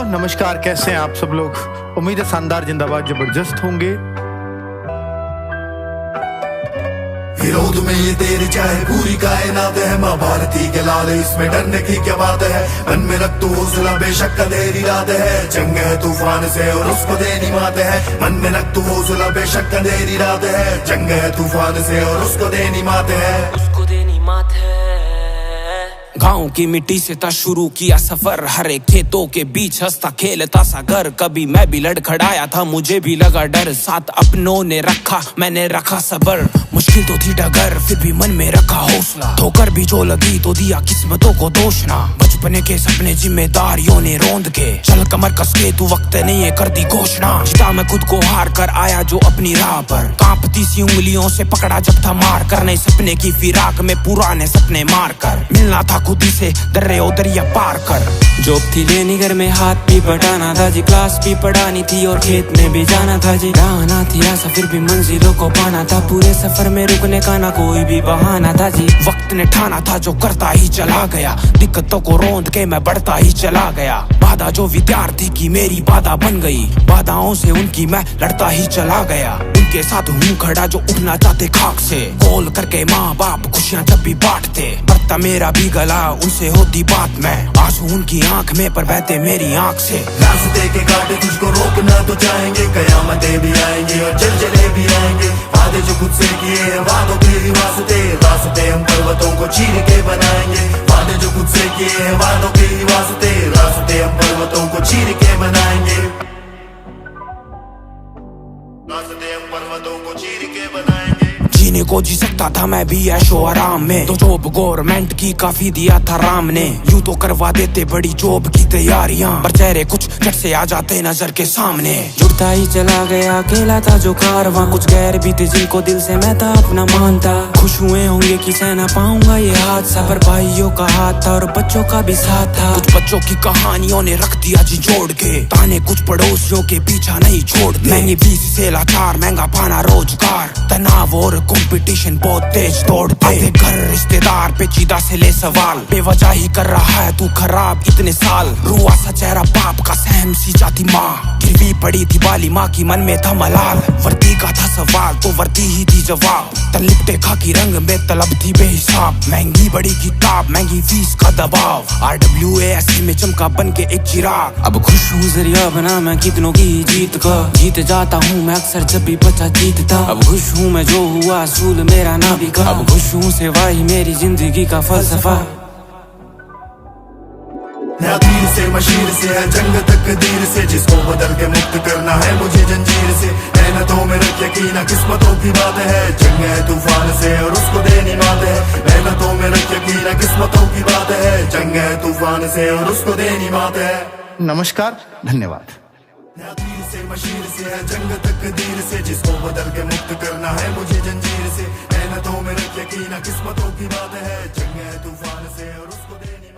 नमस्कार, कैसे हैं आप सब लोग। उम्मीद है शानदार, जिंदाबाद, जबरदस्त होंगे। विरोध में ये तेरे चाहे पूरी कायनात है, माँ भारती के लाल, इसमें डरने की क्या बात है। मन में रख तू हौसला, बेशक अंधेरी रात है, जंग है तूफान से और उसको देनी मात है। मन में रख तू हौसला, बेशक अंधेरी रात है, जंग है तूफान से और उसको देनी मात है, उसको देनी मात है। गाँव की मिट्टी से था शुरू किया सफर, हरे खेतों के बीच हंसता खेलता सा घर। कभी मैं भी लड़खड़ाया था, मुझे भी लगा डर, साथ अपनों ने रखा, मैंने रखा सबर। मुश्किल तो थी डगर, फिर भी मन में रखा हौसला, ठोकर भी जो लगी तो दिया किस्मतों को दोष ना। बचपने के सपने जिम्मेदारियों ने रोंद के, चल कमर कस के तू वक्त नहीं है कर दी घोषणा। जीता मैं खुद को हार कर आया जो अपनी राह पर, कांपती सी उंगलियों से पकड़ा जब था मार कर। नए सपने की फिराक में पुराने सपने मार कर, मिलना था खुद ही से दर्रे दरिया पार कर। जॉब थी लेनी, घर में हाथ भी बटाना था जी, क्लास भी पढ़ानी थी और खेत में भी जाना था जी। रहना थी आशा, फिर भी मंजिलों को पाना था, पूरे सफर में रुकने का ना कोई भी बहाना था जी। वक्त ने ठाना था जो करता ही चला गया, दिक्कतों को रोंद के मैं बढ़ता ही चला गया। बाधा जो विद्यार्थी की मेरी बाधा बन गई, बाधाओं से उनकी मैं लड़ता ही चला गया। उनके साथ हूँ खड़ा जो उठना चाहते खाक से, कॉल करके माँ बाप खुशियाँ जब भी बांटते। बढ़ता मेरा भी गला, उनसे होती बात में, आंसू उनकी आंख में पर बहते मेरी आंख से। रास्ते के कांटे तुझको रोकना तो चाहेंगे, कयामतें भी आएंगी और जलजले भी आएंगे। वादे जो खुद से किए हैं, वादों के ही वास्ते, रास्ते हम पर्वतों को चीर के बनाएंगे। वादे जो खुद से किए हैं, वादों के ही वास्ते, रास्ते हम पर्वतों को चीर के बनाएंगे, रास्ते हम पर्वतों को चीर के बनाएंगे। जीने को जी सकता था मैं भी ऐशो आराम में, तो जॉब गवर्नमेंट की काफी दिया था राम ने। यूं तो करवा देते बड़ी जॉब की तैयारियां, पर चेहरे कुछ झट से आ जाते नजर के सामने। जुड़ता ही चला गया, अकेला था जो कारवां, कुछ गैर भी थे जिनको दिल से मैं था अपना मानता। खुश हुए होंगे कि सह ना पाऊंगा ये हादसा, पर भाइयों का हाथ था और बच्चों का भी साथ था। कुछ बच्चों की कहानियों ने रख दिया जी जोड़ के, ताने कुछ पड़ोसियों के पीछा नहीं छोड़ते। महंगी फीस से लाचार, महंगा पाना रोजगार, तनाव और कंपटीशन बहुत तेज दौड़ते। घर रिश्तेदार पेचीदा से ले सवाल, बेवजह ही कर रहा है तू खराब इतने साल। रुआ सा चेहरा बाप का, सहम सी जाती माँ, गिरवी पड़ी थी बाली माँ की, मन में था मलाल। वर्दी का था सवाल तो वर्दी ही थी जवाब, तलिपटे खाकी रंग में तलब थी बेहिसाब। महंगी बड़ी किताब, महंगी फीस का दबाव, RWA में चमका बन के एक चिराग। अब खुश हूँ जरिया बना मैं कितनों की जीत का, जीत जाता हूँ मैं अक्सर जब भी बचा जीतता। अब खुश हूँ मैं जो हुआ असूल मेरा ना बिका, अब खुश हूँ सेवा ही मेरी जिंदगी का फलसफा। ना तीर से मशीर से है जंग तकदीर से, जिसको बदल के मुक्त करना है मुझे जंजीर से। मेहनतों में रख यकीन, किस्मतों की बात है, जंग है तूफान से और उसको देनी मात है। मेहनतों में रख यकीन, किस्मतों की बात है, जंग है तूफान से और उसको देनी मात है। नमस्कार, धन्यवाद। ना तीर से मशीर से है जंग तकदीर से, जिसको बदल के मुक्त करना है मुझे जंजीर से। मेहनतों में रख यकीन, किस्मतों की बात है, जंग है तूफान से और उसको देनी